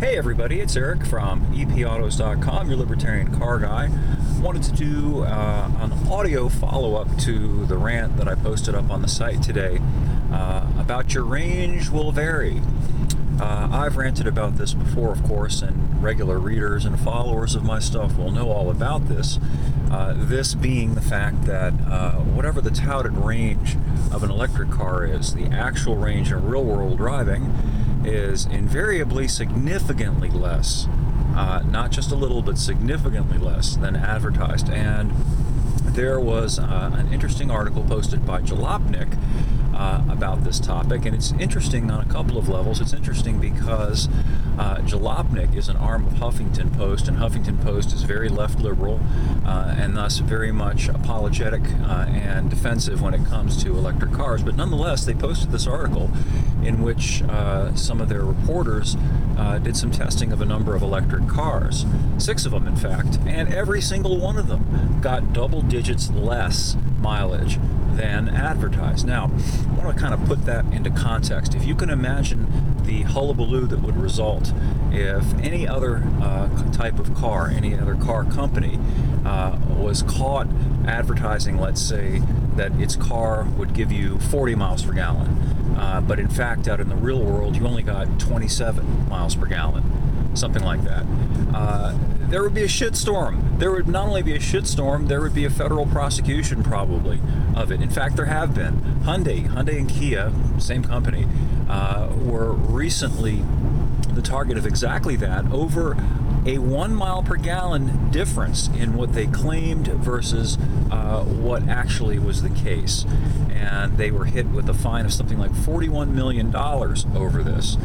Hey everybody, it's Eric from epautos.com, your libertarian car guy. Wanted to do an audio follow-up to the rant that I posted up on the site today about your range will vary. I've ranted about this before, of course, and regular readers and followers of my stuff will know all about this. This being the fact that whatever the touted range of an electric car is, the actual range in real-world driving is invariably significantly less, not just a little, but significantly less than advertised. And there was an interesting article posted by Jalopnik about this topic, and it's interesting on a couple of levels. It's interesting because Jalopnik is an arm of Huffington Post, and Huffington Post is very left liberal and thus very much apologetic and defensive when it comes to electric cars. But nonetheless, they posted this article in which some of their reporters did some testing of a number of electric cars, 6 of them in fact, and every single one of them got double digits less mileage than advertised. Now, I want to kind of put that into context. If you can imagine the hullabaloo that would result if any other type of car, any other car company was caught advertising, let's say, that its car would give you 40 miles per gallon, but in fact out in the real world you only got 27 miles per gallon, something like that. There would be a shitstorm. There would not only be a shitstorm, there would be a federal prosecution probably of it. In fact, there have been. Hyundai and Kia, same company, were recently the target of exactly that, over a 1 mile per gallon difference in what they claimed versus what actually was the case. And they were hit with a fine of something like $41 million over this.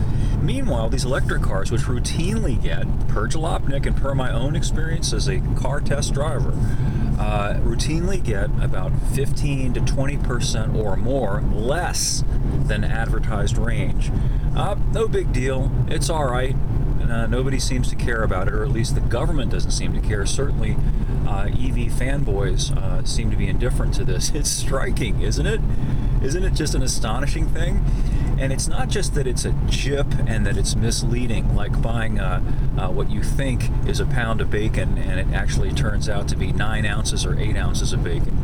Meanwhile, these electric cars, which routinely get, per Jalopnik and per my own experience as a car test driver, routinely get about 15 to 20% or more less than advertised range. No big deal. It's all right. Nobody seems to care about it, or at least the government doesn't seem to care. Certainly, EV fanboys seem to be indifferent to this. It's striking, isn't it? Isn't it just an astonishing thing? And it's not just that it's a gyp and that it's misleading, like buying what you think is a pound of bacon and it actually turns out to be 9 ounces or 8 ounces of bacon.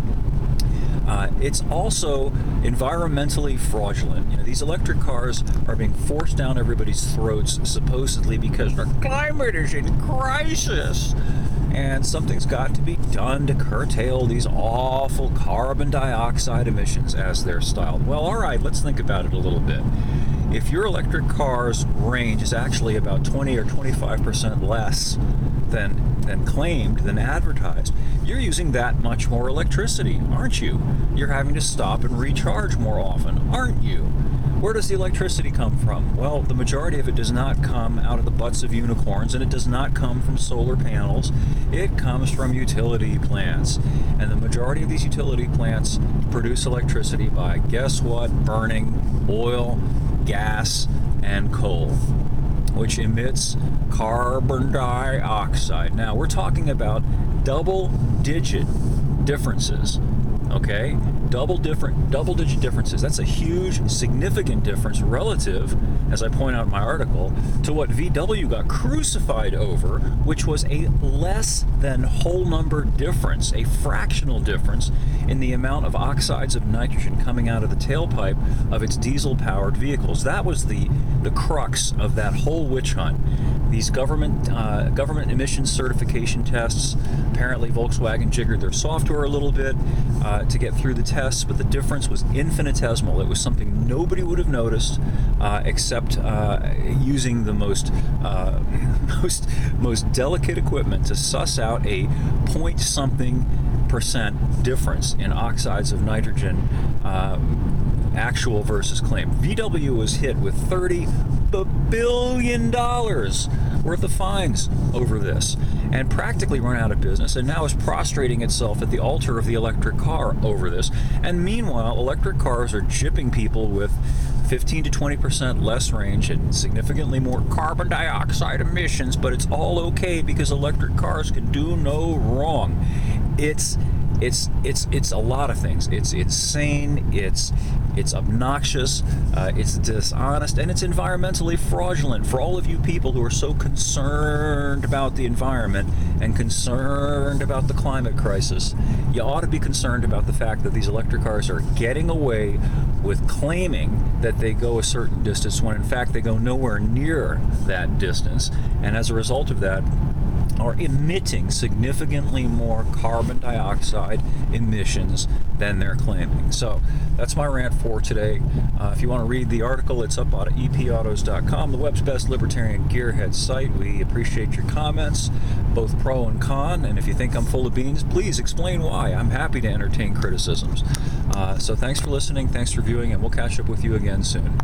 It's also environmentally fraudulent. You know, these electric cars are being forced down everybody's throats supposedly because the climate is in crisis. And something's got to be done to curtail these awful carbon dioxide emissions, as they're styled. Well, all right, let's think about it a little bit. If your electric car's range is actually about 20 or 25% less than claimed, than advertised, you're using that much more electricity, aren't you? You're having to stop and recharge more often, aren't you? Where does the electricity come from? Well, the majority of it does not come out of the butts of unicorns, and it does not come from solar panels. It comes from utility plants. And the majority of these utility plants produce electricity by, guess what? Burning oil, gas, and coal, which emits carbon dioxide. Now, we're talking about double-digit differences, okay? Double-digit differences. That's a huge, significant difference relative, as I point out in my article, to what VW got crucified over, which was a less than whole number difference, a fractional difference in the amount of oxides of nitrogen coming out of the tailpipe of its diesel-powered vehicles. That was the crux of that whole witch hunt. These government emissions certification tests, apparently Volkswagen jiggered their software a little bit to get through the tests, but the difference was infinitesimal. It was something nobody would have noticed except using the most delicate equipment to suss out a point-something% difference in oxides of nitrogen, actual versus claim. VW was hit with $30 billion worth of fines over this and practically run out of business, and now is prostrating itself at the altar of the electric car over this. And meanwhile, electric cars are gypping people with 15 to 20% less range and significantly more carbon dioxide emissions, but it's all okay because electric cars can do no wrong. It's it's a lot of things. It's insane. It's obnoxious. It's dishonest, and it's environmentally fraudulent. For all of you people who are so concerned about the environment and concerned about the climate crisis, you ought to be concerned about the fact that these electric cars are getting away with claiming that they go a certain distance when in fact they go nowhere near that distance, and as a result of that are emitting significantly more carbon dioxide emissions than they're claiming. So that's my rant for today. If you want to read the article, it's up on epautos.com, the web's best libertarian gearhead site. We appreciate your comments, both pro and con, and if you think I'm full of beans, please explain why. I'm happy to entertain criticisms. So thanks for listening, thanks for viewing, and we'll catch up with you again soon.